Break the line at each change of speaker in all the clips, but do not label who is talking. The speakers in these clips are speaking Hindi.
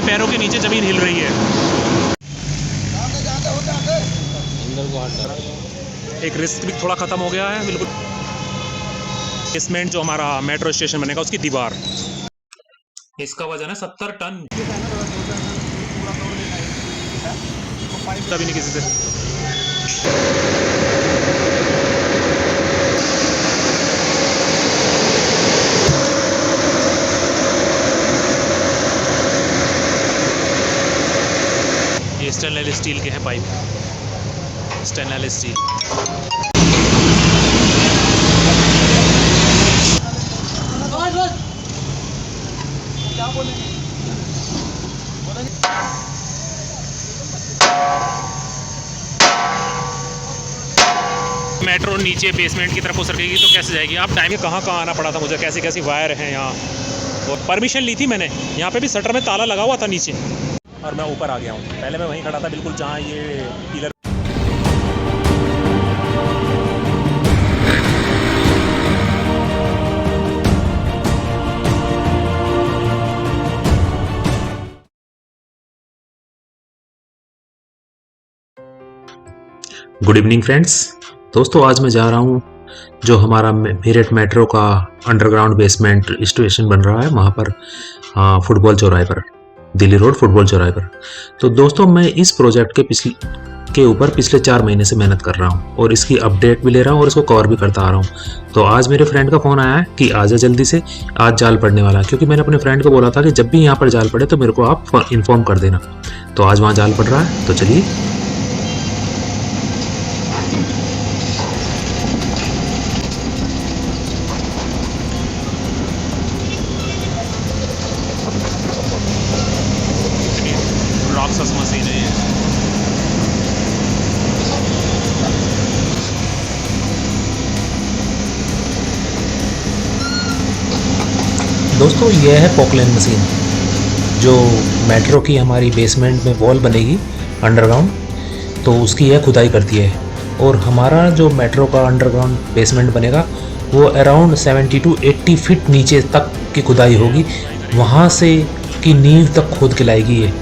पैरों के नीचे ज़मीन हिल रही है। एक रिस्क भी थोड़ा ख़त्म हो गया है बिल्कुल। बेसमेंट जो हमारा मेट्रो स्टेशन बनेगा उसकी दीवार, इसका वजन है 70 टन। तभी नहीं किसी से। ये स्टेनलेस स्टील के हैं पाइप, स्टेनलेस स्टील। मेट्रो नीचे बेसमेंट की तरफ उतर गई तो कैसे जाएगी? आप टाइम में कहाँ आना पड़ा था मुझे, कैसी कैसी वायर हैं यहाँ। और परमिशन ली थी मैंने, यहाँ पे भी शटर में ताला लगा हुआ था नीचे, और मैं ऊपर आ गया हूँ। पहले मैं वहीं खड़ा था बिल्कुल जहाँ ये पिलर।
Good evening friends. दोस्तों आज मैं जा रहा हूँ जो हमारा मेरठ मेट्रो का अंडरग्राउंड बेसमेंट स्टेशन बन रहा है वहाँ पर, फुटबॉल चौराहे पर, दिल्ली रोड फुटबॉल चौराहे पर। तो दोस्तों मैं इस प्रोजेक्ट के ऊपर पिछले 4 महीने से मेहनत कर रहा हूँ और इसकी अपडेट भी ले रहा हूँ और इसको कवर भी करता आ रहा हूँ। तो आज मेरे फ्रेंड का फ़ोन आया है कि आजा जल्दी से, आज जाल पड़ने वाला है। क्योंकि मैंने अपने फ्रेंड को बोला था कि जब भी यहाँ पर जाल पड़े तो मेरे को आप इन्फॉर्म कर देना। तो आज वहाँ जाल पड़ रहा है, तो चलिए।
राक्षस मशीन है ये।
दोस्तों यह है पोकलैंड मशीन जो मेट्रो की हमारी बेसमेंट में वॉल बनेगी अंडरग्राउंड, तो उसकी यह खुदाई करती है। और हमारा जो मेट्रो का अंडरग्राउंड बेसमेंट बनेगा वो अराउंड 70 to 80 फीट नीचे तक की खुदाई होगी, वहाँ से की नींव तक खोद के लाएगी ये।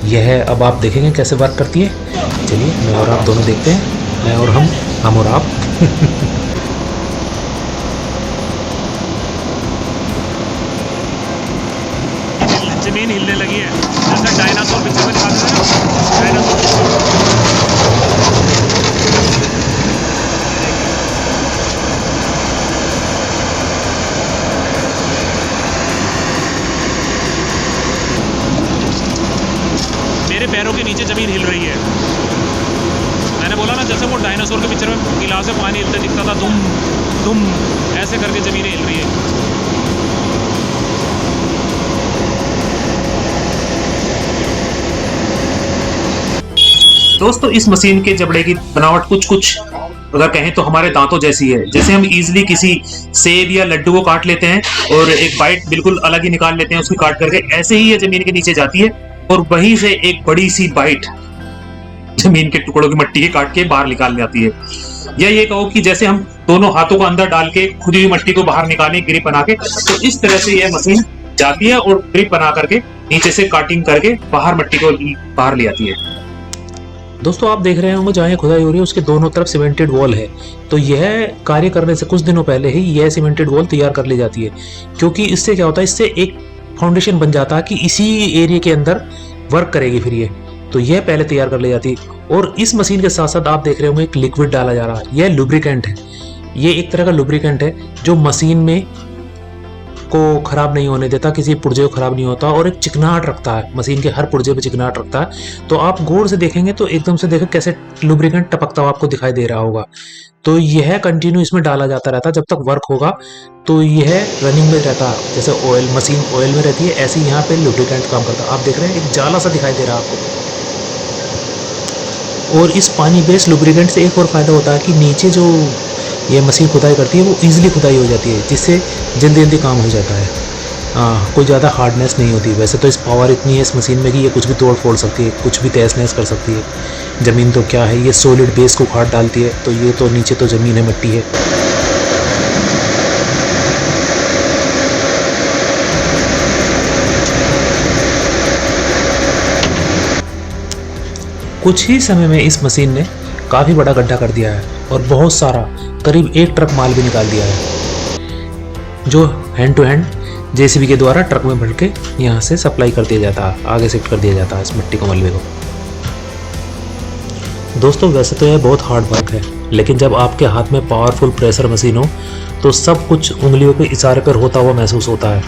यह अब आप देखेंगे कैसे वर्क करती है। चलिए मैं और आप दोनों देखते हैं, मैं और हम और आप।
जमीन हिलने लगी है जैसा डायनासोर पिक्चर में दिखाते हैं ना, डायनासोर। मेरे पैरों के नीचे ज़मीन हिल रही है। मैंने बोला ना जैसे वो डायनासोर के पिक्चर में गिलास से पानी हिलते दिखता था, दुम दुम ऐसे करके ज़मीनें हिल रही है।
दोस्तों इस मशीन के जबड़े की बनावट कुछ अगर कहें तो हमारे दांतों जैसी है। जैसे हम इजीली किसी सेब या लड्डू को काट लेते हैं और एक बाइट बिल्कुल अलग ही निकाल लेते हैं उसकी काट करके, ऐसे ही ये जमीन के नीचे जाती है और वहीं से एक बड़ी सी बाइट जमीन के टुकड़ों की मट्टी की काट के बाहर निकाल जाती है। या ये कहो कि जैसे हम दोनों हाथों को अंदर डाल के खुदी हुई मट्टी को बाहर निकालें ग्रिप बना के, तो इस तरह से यह मशीन जाती है और ग्रिप बना करके नीचे से काटिंग करके बाहर मट्टी को बाहर ले आती है। दोस्तों आप देख रहे होंगे जहाँ ये खुदाई हो रही है उसके दोनों तरफ सीमेंटेड वॉल है। तो यह कार्य करने से कुछ दिनों पहले ही यह सीमेंटेड वॉल तैयार कर ली जाती है, क्योंकि इससे क्या होता है, इससे एक फाउंडेशन बन जाता है कि इसी एरिया के अंदर वर्क करेगी फिर ये। तो यह पहले तैयार कर ली जाती है। और इस मशीन के साथ साथ आप देख रहे होंगे एक लिक्विड डाला जा रहा है, यह लुब्रिकेंट है। ये एक तरह का लुब्रिकेंट है जो मशीन में को खराब नहीं होने देता, किसी पुर्जे को खराब नहीं होता और एक चिकनाहट रखता है, मशीन के हर पुर्जे पे चिकनाहट रखता है। तो आप गौर से देखेंगे तो एकदम से देखो कैसे लुब्रिकेंट टपकता हुआ आपको दिखाई दे रहा होगा। तो यह कंटिन्यू इसमें डाला जाता रहता है जब तक वर्क होगा, तो यह रनिंग में रहता है। जैसे ऑयल, मशीन ऑयल में रहती है, ऐसे ही यहाँ पे लुब्रिकेंट काम करता है। आप देख रहे हैं एक जाला सा दिखाई दे रहा है आपको। और इस पानी बेस्ड लुब्रिकेंट से एक और फायदा होता है कि नीचे जो ये मशीन खुदाई करती है वो इजीली खुदाई हो जाती है, जिससे जल्दी जल्दी काम हो जाता है। कोई ज़्यादा हार्डनेस नहीं होती। वैसे तो इस पावर इतनी है इस मशीन में कि ये कुछ भी तोड़ फोड़ सकती है, कुछ भी तहस नहस कर सकती है। ज़मीन तो क्या है, ये सॉलिड बेस को उखाड़ डालती है, तो ये तो नीचे तो ज़मीन है, मिट्टी है। कुछ ही समय में इस मशीन ने काफ़ी बड़ा गड्ढा कर दिया है और बहुत सारा करीब 1 ट्रक माल भी निकाल दिया है, जो हैंड टू हैंड जेसीबी के द्वारा ट्रक में भर के यहाँ से सप्लाई कर दिया जाता है, आगे शिफ्ट कर दिया जाता है इस मिट्टी को, मलबे को। दोस्तों वैसे तो यह बहुत हार्ड वर्क है, लेकिन जब आपके हाथ में पावरफुल प्रेशर मशीन हो तो सब कुछ उंगलियों के इशारे पर होता हुआ महसूस होता है।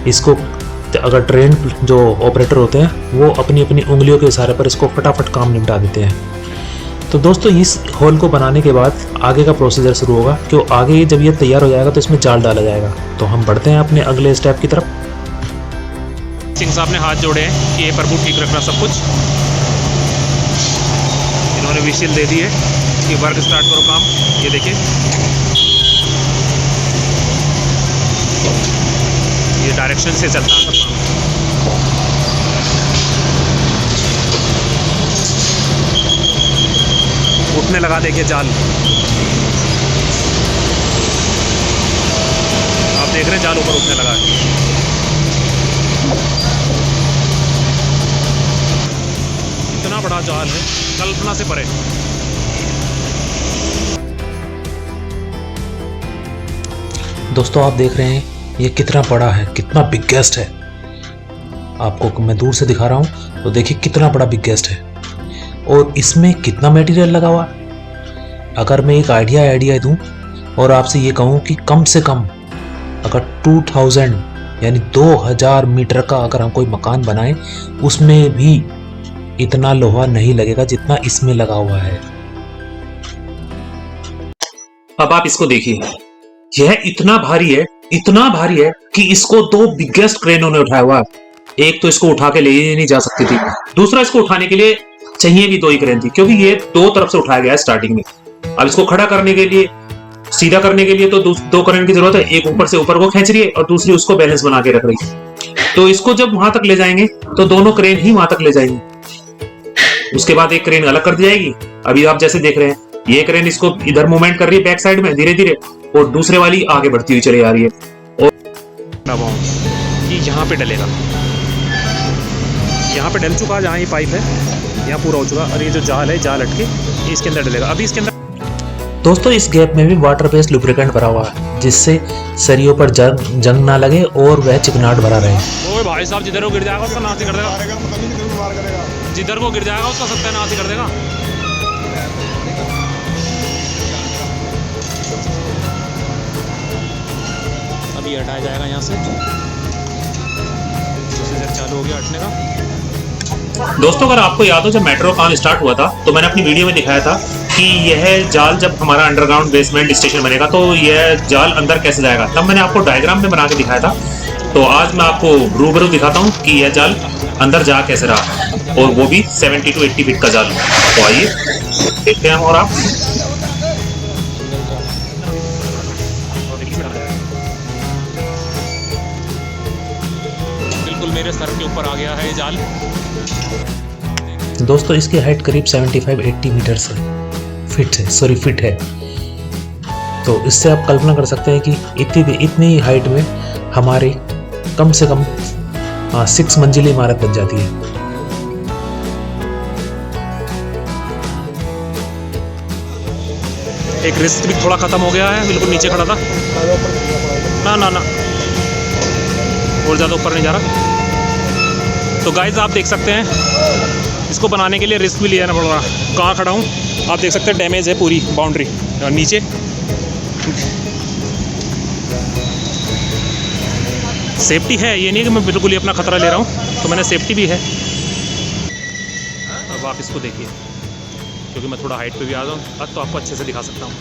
इसको अगर ट्रेन जो ऑपरेटर होते हैं वो अपनी अपनी उंगलियों के इशारे पर इसको फटाफट काम निपटा देते हैं। तो दोस्तों इस होल को बनाने के बाद आगे का प्रोसीजर शुरू होगा, क्यों आगे जब ये तैयार हो जाएगा तो इसमें जाल डाला जाएगा। तो हम बढ़ते हैं अपने अगले स्टेप की तरफ।
सिंह साहब ने हाथ जोड़े हैं कि ये प्रभु ठीक रखना सब कुछ। इन्होंने विशिल दे दी है कि वर्क स्टार्ट करो काम। ये देखिए ये डायरेक्शन से चलता है सब काम। उठने लगा, देखिए जाल, आप देख रहे हैं जाल ऊपर उठने लगा है। इतना बड़ा जाल है, कल्पना से परे।
दोस्तों आप देख रहे हैं ये कितना बड़ा है, कितना बिगेस्ट है। आपको मैं दूर से दिखा रहा हूँ तो देखिए कितना बड़ा बिगेस्ट है और इसमें कितना मटेरियल लगा हुआ। अगर मैं एक आइडिया दूं और आपसे ये कहूं कि कम से कम अगर 2000 यानी 2000 मीटर का अगर हम कोई मकान बनाएं उसमें भी इतना लोहा नहीं लगेगा जितना इसमें लगा हुआ है। अब आप इसको देखिए, यह इतना भारी है कि इसको 2 बिगेस्ट क्रेनों ने उठाया हुआ है। एक तो इसको उठा के ले नहीं जा सकती थी, दूसरा इसको उठाने के लिए चाहिए भी 2 ही क्रेन थी, क्योंकि ये 2 तरफ से उठाया गया है स्टार्टिंग में। अब इसको खड़ा करने के लिए, सीधा करने के लिए तो 2 क्रेन की जरूरत है। एक ऊपर से ऊपर को खींच रही है और दूसरी उसको बैलेंस बना के रख रही है। तो इसको जब वहां तक ले जाएंगे तो दोनों क्रेन ही वहां तक ले जाएंगे। उसके बाद एक क्रेन अलग कर दी जाएगी। अभी आप जैसे देख रहे हैं ये क्रेन इसको इधर मूवमेंट कर रही है बैक साइड में धीरे धीरे, और दूसरे वाली आगे बढ़ती हुई चली आ रही है। और
ये यहाँ पे डलेगा, यहाँ पे डल चुका, जहाँ ये पाइप है यहाँ पूरा हो चुका, और ये जो जाल है, जाल अटके ये इसके अंदर डलेगा। अभी इसके अंदर
दोस्तों इस गैप में भी वाटर बेस्ड लुब्रिकेंट भरा हुआ है, जिससे सरियों पर जंग ना लगे और वह चिकनाहट भरा रहे।
ओए भाई साहब, जिधर को गिर जाएगा उसका नाश ही कर देगा, जिधर को गिर जाएगा उसका सत्यानाश ही कर देगा। अभी हटाया जाएगा यहाँ से, प्रोसीजर चालू हो गया हटने का।
दोस्तों अगर आपको याद हो जब मेट्रो काम स्टार्ट हुआ था तो मैंने अपनी वीडियो में दिखाया था कि यह जाल जब हमारा अंडरग्राउंड बेसमेंट स्टेशन बनेगा तो यह जाल अंदर कैसे जाएगा, तब मैंने आपको डायग्राम में बना के दिखाया था। तो आज मैं आपको रूबरू दिखाता हूँ कि यह जाल अंदर जा कैसे रहा, और वो भी 70 to 80 फीट का जाल। तो आइए देखते हैं। और आप
बिल्कुल मेरे सर के ऊपर आ गया है ये जाल।
दोस्तों इसकी हाइट करीब 75-80 मीटर फीट है। तो इससे आप कल्पना कर सकते हैं कि इतनी हाइट में हमारे कम से कम 6 मंजिली इमारत बन जाती है।
एक रिस्ट भी थोड़ा खत्म हो गया है, बिल्कुल नीचे खड़ा था ना, और ज़्यादा ऊपर नहीं जा रहा। तो गाइस आप देख सकते हैं इसको बनाने के लिए रिस्क भी लेना पड़ रहा। कहाँ खड़ा हूँ आप देख सकते हैं, डैमेज है पूरी बाउंड्री और नीचे सेफ्टी है। ये नहीं कि मैं बिल्कुल ही अपना खतरा ले रहा हूँ, तो मैंने सेफ्टी भी है। अब आप इसको देखिए, क्योंकि मैं थोड़ा हाइट पे भी आ जाऊँ अब तो आपको अच्छे से दिखा सकता हूँ।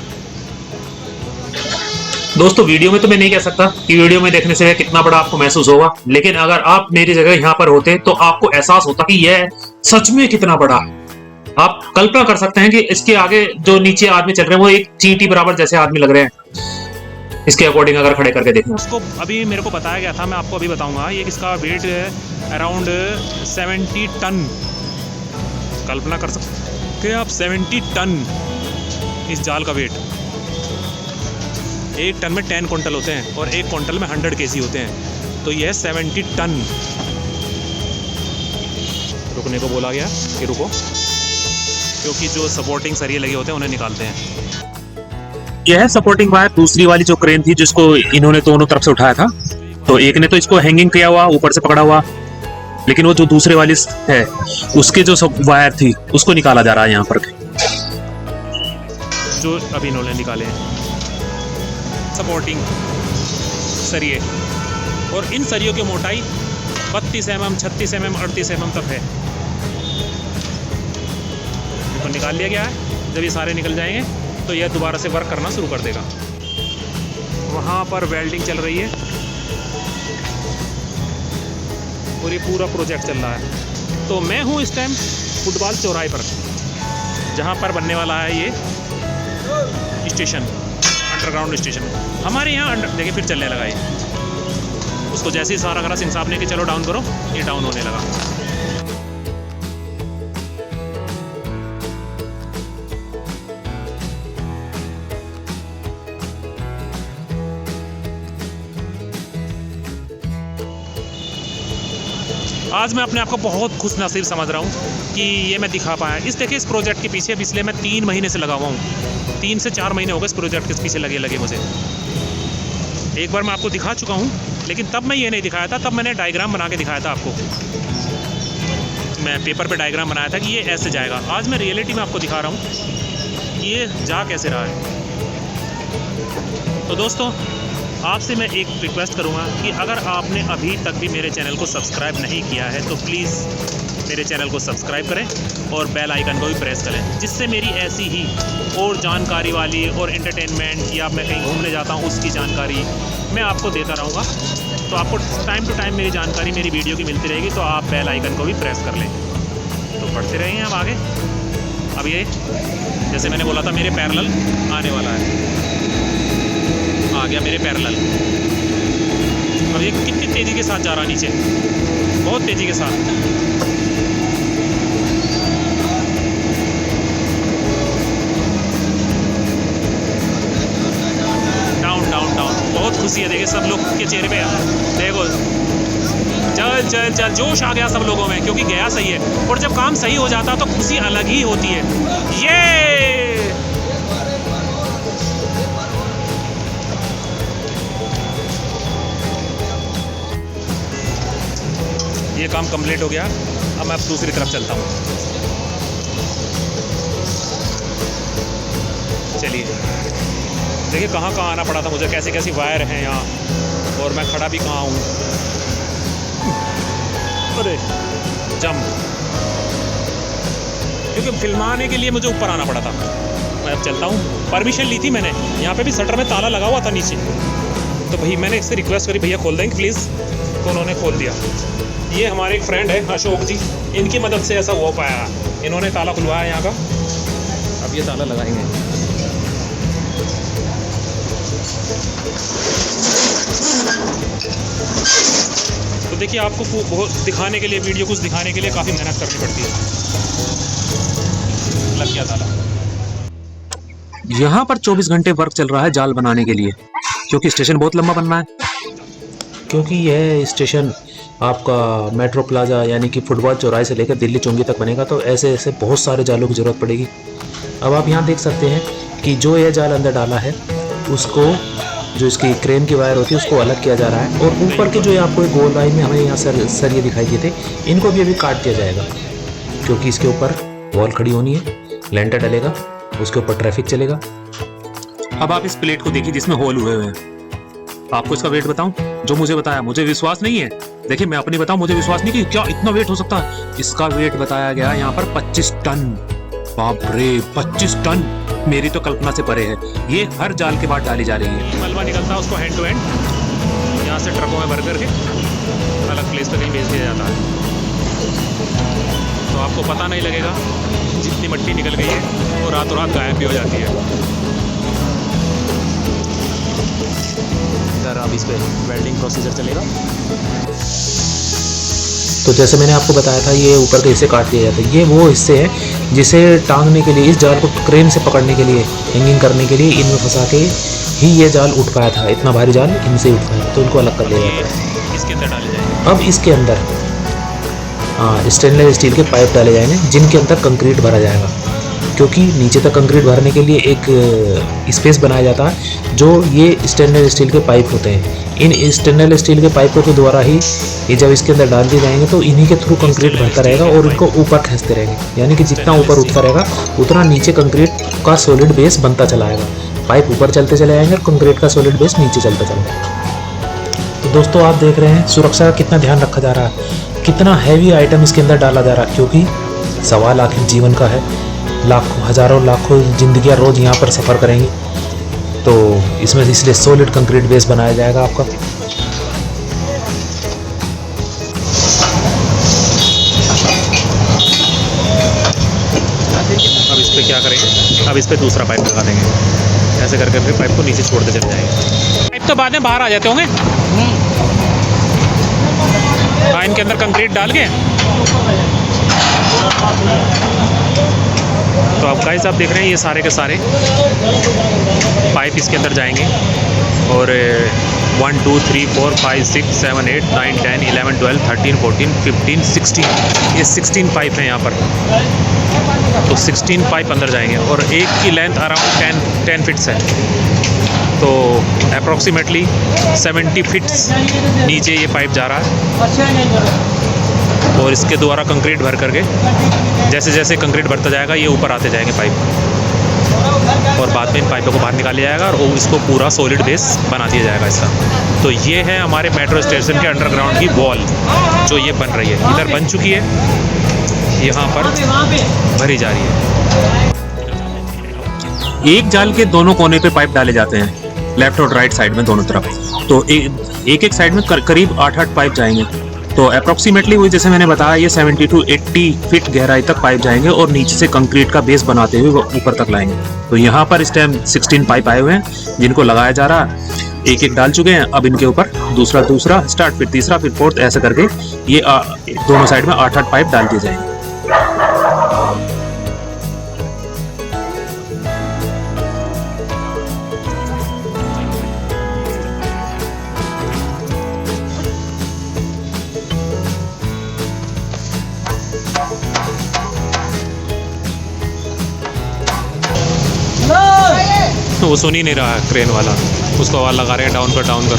दोस्तों वीडियो में तो मैं नहीं कह सकता कि वीडियो में देखने से कितना बड़ा आपको महसूस होगा, लेकिन अगर आप मेरी जगह यहाँ पर होते तो आपको एहसास होता कि यह सच में कितना बड़ा। आप कल्पना कर सकते हैं कि इसके आगे जो नीचे आदमी चल रहे हैं वो एक चींटी बराबर जैसे आदमी लग रहे हैं इसके अकॉर्डिंग अगर खड़े करके देखें।
उसको अभी मेरे को बताया गया था, मैं आपको अभी बताऊंगा। ये इसका वेट है अराउंड 70 टन। कल्पना कर सकते हैं आप 70 टन इस जाल का वेट। एक टन में 10 क्विंटल होते हैं और एक क्विंटल में 100 केजी होते हैं, तो यह 70 टन। रुकने को बोला गया कि रुको। क्योंकि जो सपोर्टिंग सरिये लगे होते हैं उन्हें निकालते हैं।
यह है सपोर्टिंग वायर। दूसरी वाली जो क्रेन थी जिसको इन्होंने दोनों तरफ से उठाया था, तो एक ने तो इसको हैंगिंग किया हुआ ऊपर से पकड़ा हुआ, लेकिन वो जो दूसरे वाली है उसके जो सब वायर थी उसको निकाला जा रहा है यहाँ पर,
जो अभी इन्होंने निकाले हैं सपोर्टिंग सरिये। और इन सरियों की मोटाई 32 mm, 36 mm, 38 mm तक है। इनको निकाल लिया गया है। जब ये सारे निकल जाएंगे तो यह दोबारा से वर्क करना शुरू कर देगा। वहाँ पर वेल्डिंग चल रही है और ये पूरा प्रोजेक्ट चल रहा है। तो मैं हूँ इस टाइम फुटबॉल चौराहे पर, जहाँ पर बनने वाला है ये स्टेशन, अंडरग्राउंड स्टेशन। हमारे यहाँ देखिए फिर चलने लगा ये। उसको जैसे ही सारा करा सिंह साहब ने कि चलो डाउन करो, ये डाउन होने लगा। आज मैं अपने आप को बहुत खुश नसीब समझ रहा हूँ कि ये मैं दिखा पाया। देखिए इस प्रोजेक्ट के पीछे पिछले मैं 3 महीने से लगा हुआ हूँ। 3 से 4 महीने हो गए इस प्रोजेक्ट के पीछे लगे मुझे। एक बार मैं आपको दिखा चुका हूँ, लेकिन तब मैं ये नहीं दिखाया था। तब मैंने डायग्राम बना के दिखाया था आपको। मैं पेपर पे डायग्राम बनाया था कि ये ऐसे जाएगा। आज मैं रियलिटी में आपको दिखा रहा हूँ कि ये जा कैसे रहा है। तो दोस्तों, आपसे मैं एक रिक्वेस्ट करूंगा कि अगर आपने अभी तक भी मेरे चैनल को सब्सक्राइब नहीं किया है तो प्लीज़ मेरे चैनल को सब्सक्राइब करें और बेल आइकन को भी प्रेस करें, जिससे मेरी ऐसी ही और जानकारी वाली और एंटरटेनमेंट या मैं कहीं घूमने जाता हूँ उसकी जानकारी मैं आपको देता रहूँगा। तो आपको टाइम टू टाइम मेरी जानकारी मेरी वीडियो की मिलती रहेगी। तो आप बेल आइकन को भी प्रेस कर लें। तो बढ़ते रहेंगे हम आगे। अब ये जैसे मैंने बोला था मेरे पैरेलल आने वाला है, आ गया मेरे पैरेलल। अब ये कितनी तेज़ी के साथ जा रहा नीचे, बहुत तेज़ी के साथ। Down down down. बहुत खुशी है देखिए सब लोग के चेहरे पे, देखो चल चल चल जोश आ गया सब लोगों में, क्योंकि गया सही है। और जब काम सही हो जाता तो खुशी अलग ही होती है। ये काम कंप्लीट हो गया। अब मैं दूसरी तरफ चलता हूँ। चलिए देखिए कहाँ आना पड़ा था मुझे, कैसी कैसी वायर हैं यहाँ, और मैं खड़ा भी कहाँ हूँ। अरे जम, क्योंकि फिल्माने के लिए मुझे ऊपर आना पड़ा था। मैं अब चलता हूँ। परमिशन ली थी मैंने, यहाँ पे भी शटर में ताला लगा हुआ था नीचे, तो भाई मैंने इससे रिक्वेस्ट करी भैया खोल देंगे प्लीज़, तो उन्होंने खोल दिया। ये हमारे एक फ्रेंड है अशोक जी, इनकी मदद से ऐसा हो पाया। इन्होंने ताला खुलवाया यहाँ का। अब ये ताला लगाएंगे। तो देखिए आपको बहुत दिखाने के लिए, वीडियो कुछ दिखाने के लिए काफ़ी मेहनत करनी पड़ती है। लग गया ताला।
यहाँ पर 24 घंटे वर्क चल रहा है जाल बनाने के लिए, क्योंकि स्टेशन बहुत लंबा बनना है। क्योंकि यह स्टेशन आपका मेट्रो प्लाजा यानी कि फुटबॉल चौराहे से लेकर दिल्ली चौंगी तक बनेगा, तो ऐसे ऐसे बहुत सारे जालों की ज़रूरत पड़ेगी। अब आप यहाँ देख सकते हैं कि जो यह जाल अंदर डाला है उसको, जो इसकी क्रेन की वायर होती है उसको अलग किया जा रहा है। और ऊपर के जो आपको एक गोल लाइन में हमें यहाँ सरिये दिखाई दिए थे, इनको भी अभी काट दिया जाएगा, क्योंकि इसके ऊपर वॉल खड़ी होनी है, लेंटर डलेगा, उसके ऊपर ट्रैफिक चलेगा। अब आप इस प्लेट को देखिए जिसमें होल हुए हुए हैं। आपको इसका वेट बताऊं, जो मुझे बताया, मुझे विश्वास नहीं है। देखिए मैं अपनी बताऊं, मुझे विश्वास नहीं कि क्या इतना वेट हो सकता है। इसका वेट बताया गया यहाँ पर 25 टन। बाप रे 25 टन, मेरी तो कल्पना से परे है। ये हर जाल के बाद डाली जा रही है।
मलबा निकलता है उसको हैंड टू हैंड यहाँ से ट्रकों में भर करके अलग प्लेस पे कहीं भेज दिया जाता है। तो आपको पता नहीं लगेगा जितनी मट्टी निकल गई है वो रातों रात गायब भी हो जाती है। इधर अब इस पे वेल्डिंग प्रोसीजर चलेगा।
तो जैसे मैंने आपको बताया था, ये ऊपर के हिस्से काट दिए जाते हैं। ये वो हिस्से हैं जिसे टांगने के लिए, इस जाल को क्रेन से पकड़ने के लिए, हैंगिंग करने के लिए इनमें फंसा के ही ये जाल उठ पाया था। इतना भारी जाल इनसे उठ पाया, तो इनको अलग कर लिया जाता है।
इसके अंदर डाले जाएंगे।
अब इसके अंदर स्टेनलेस स्टील के पाइप डाले जाएंगे, जिनके अंदर कंक्रीट भरा जाएगा। क्योंकि नीचे तक कंक्रीट भरने के लिए एक स्पेस बनाया जाता है, जो ये स्टेनलेस स्टील के पाइप होते हैं। इन स्टेनलेस स्टील के पाइपों के द्वारा ही ये जब इसके अंदर डाल दिए जाएंगे तो इन्हीं के थ्रू कंक्रीट भरता रहेगा और इनको ऊपर खींचते रहेंगे, यानी कि जितना ऊपर उठता रहेगा उतना नीचे कंक्रीट का सॉलिड बेस बनता चला आएगा। पाइप ऊपर चलते चले जाएंगे और कंक्रीट का सॉलिड बेस नीचे चलता चला जाएगा। तो दोस्तों आप देख रहे हैं सुरक्षा का कितना ध्यान रखा जा रहा है, कितना हैवी आइटम इसके अंदर डाला जा रहा है, क्योंकि सवाल आखिर जीवन का है। लाखों हज़ारों लाखों जिंदगियां रोज़ यहाँ पर सफ़र करेंगी, तो इसमें इसलिए सॉलिड कंक्रीट बेस बनाया जाएगा आपका।
अब इस पर क्या करेंगे, अब इस पर दूसरा पाइप लगा देंगे, ऐसे करके फिर पाइप को नीचे छोड़ते चले जाएंगे। पाइप तो बाद में बाहर आ जाते होंगे। हाँ, इनके अंदर कंक्रीट डाल के। तो अब गाइस आप देख रहे हैं ये सारे के सारे पाइप इसके अंदर जाएंगे और 1 2 3 4 5 6 7 8 9 10 11 12 13 14 15 16 ये 16 पाइप हैं यहाँ पर। तो 16 पाइप अंदर जाएंगे और एक की लेंथ अराउंड 10 फिट्स है, तो अप्रॉक्सीमेटली 70 फिट्स नीचे ये पाइप जा रहा है। और इसके द्वारा कंक्रीट भर करके जैसे जैसे कंक्रीट भरता जाएगा ये ऊपर आते जाएंगे पाइप, और बाद में इन पाइपों को बाहर निकाल लिया जाएगा और इसको पूरा सॉलिड बेस बना दिया जाएगा इसका। तो ये है हमारे मेट्रो स्टेशन के अंडरग्राउंड की वॉल जो ये बन रही है, इधर बन चुकी है, यहाँ पर भरी जा रही है।
एक जाल के दोनों कोने पे पाइप डाले जाते हैं, लेफ्ट और राइट साइड में दोनों तरफ। तो एक साइड में करीब 8-8 पाइप जाएंगे। तो अप्रॉक्सीमेटली वही जैसे मैंने बताया ये 70 to 80 फीट गहराई तक पाइप जाएंगे और नीचे से कंक्रीट का बेस बनाते हुए ऊपर तक लाएंगे। तो यहाँ पर इस टाइम 16 पाइप आए हुए हैं जिनको लगाया जा रहा है, एक एक डाल चुके हैं। अब इनके ऊपर दूसरा स्टार्ट, फिर तीसरा, फिर फोर्थ, ऐसे करके ये दोनों साइड में 8-8 पाइप डाल दिए जाएंगे।
तो वो सुन ही नहीं रहा है क्रेन वाला, उसको आवाज़ लगा रहे हैं डाउन कर डाउन कर।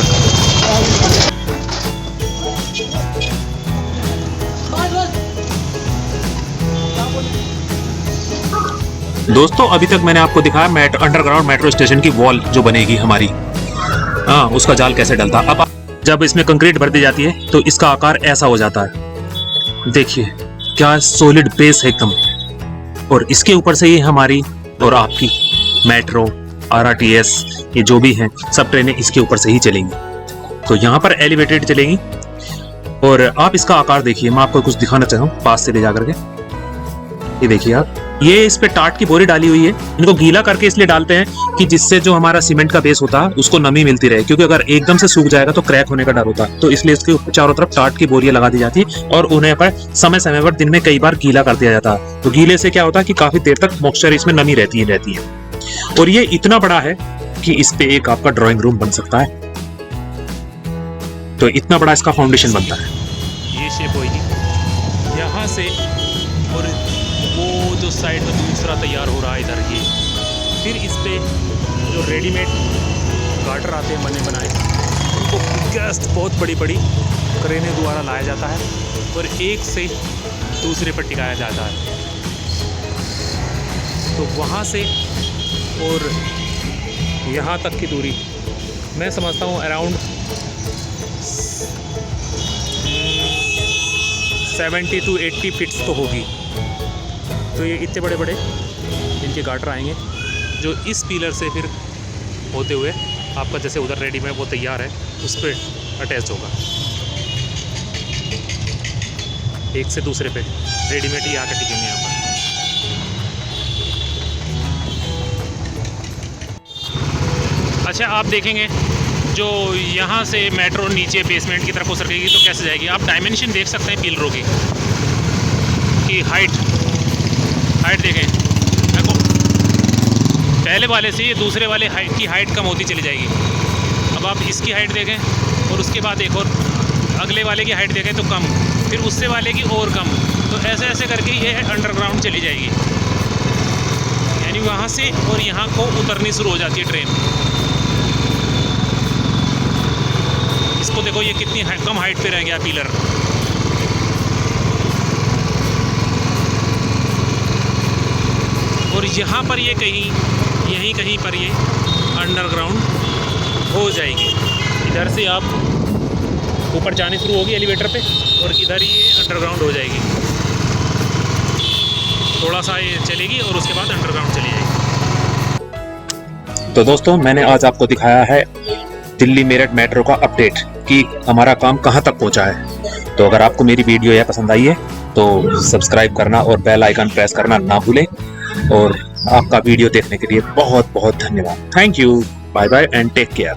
दोस्तों अभी तक मैंने आपको दिखाया अंडरग्राउंड मेट्रो स्टेशन की वॉल जो बनेगी हमारी, हाँ उसका जाल कैसे डलता। अब जब इसमें कंक्रीट भर दी जाती है तो इसका आकार ऐसा हो जाता है, देखिए क्या सॉलिड बेस है एकदम। और इसके ऊपर से ही हमारी और आपकी मेट्रो, RRTS ये जो भी हैं सब ट्रेनें इसके ऊपर से ही चलेंगी। तो यहाँ पर एलिवेटेड चलेंगी। और आप इसका आकार देखिए, मैं आपको कुछ दिखाना चाहता हूँ पास से ले जाकर के। ये देखिए आप, ये इस पे टाट की बोरी डाली हुई है। इनको गीला करके इसलिए डालते हैं कि जिससे जो हमारा सीमेंट का बेस होता है उसको नमी मिलती रहे, क्योंकि अगर एकदम से सूख जाएगा तो क्रैक होने का डर होता है। तो इसलिए इसके ऊपर चारों तरफ टाट की बोरियां लगा दी जाती है और उन्हें पर समय समय पर दिन में कई बार गीला कर दिया जाता है। तो गीले से क्या होता है कि काफी देर तक मॉइस्चर इसमें नमी रहती है। और ये इतना बड़ा है कि इस पे एक आपका ड्राइंग रूम बन सकता है। तो इतना बड़ा इसका फाउंडेशन बनता है।
ये शेप होगी यहाँ से, और वो जो साइड में दूसरा तैयार हो रहा है इधर ये, फिर इस पे जो रेडीमेड गार्डर आते हैं बने बनाए, उनको गैस बहुत बड़ी बड़ी क्रेनों द्वारा लाया जाता है और एक से दूसरे पर टिकाया जाता है। तो वहाँ से और यहाँ तक की दूरी मैं समझता हूँ अराउंड 70 to 80 फीट्स तो होगी। तो ये इतने बड़े बड़े इनके गार्डर आएंगे जो इस पिलर से फिर होते हुए आपका जैसे उधर रेडीमेड वो तैयार है उस पर अटैच होगा, एक से दूसरे पे रेडीमेड ही आकर टिकेंगे यहाँ पर। अच्छा आप देखेंगे जो यहाँ से मेट्रो नीचे बेसमेंट की तरफ हो सकेगी तो कैसे जाएगी। आप डायमेंशन देख सकते हैं पिलरों की हाइट देखें, देखो पहले वाले से ये दूसरे वाले की हाइट कम होती चली जाएगी। अब आप इसकी हाइट देखें और उसके बाद एक और अगले वाले की हाइट देखें तो कम, फिर उससे वाले की और कम, तो ऐसे ऐसे करके ये अंडरग्राउंड चली जाएगी। यानी वहाँ से और यहाँ को उतरनी शुरू हो जाती है ट्रेन। इसको देखो ये कितनी कम हाइट पे रह गया पिलर। और यहाँ पर ये यहीं कहीं पर ये अंडरग्राउंड हो जाएगी। इधर से आप ऊपर जाने शुरू होगी एलिवेटर पे और इधर ही ये अंडरग्राउंड हो जाएगी। थोड़ा सा ये चलेगी और उसके बाद अंडरग्राउंड चली जाएगी।
तो दोस्तों मैंने आज आपको दिखाया है दिल्ली मेरठ मेट्रो का अपडेट कि हमारा काम कहां तक पहुंचा है। तो अगर आपको मेरी वीडियो यह पसंद आई है तो सब्सक्राइब करना और बेल आइकन प्रेस करना ना भूलें। और आपका वीडियो देखने के लिए बहुत बहुत धन्यवाद। Thank you, bye bye and take care.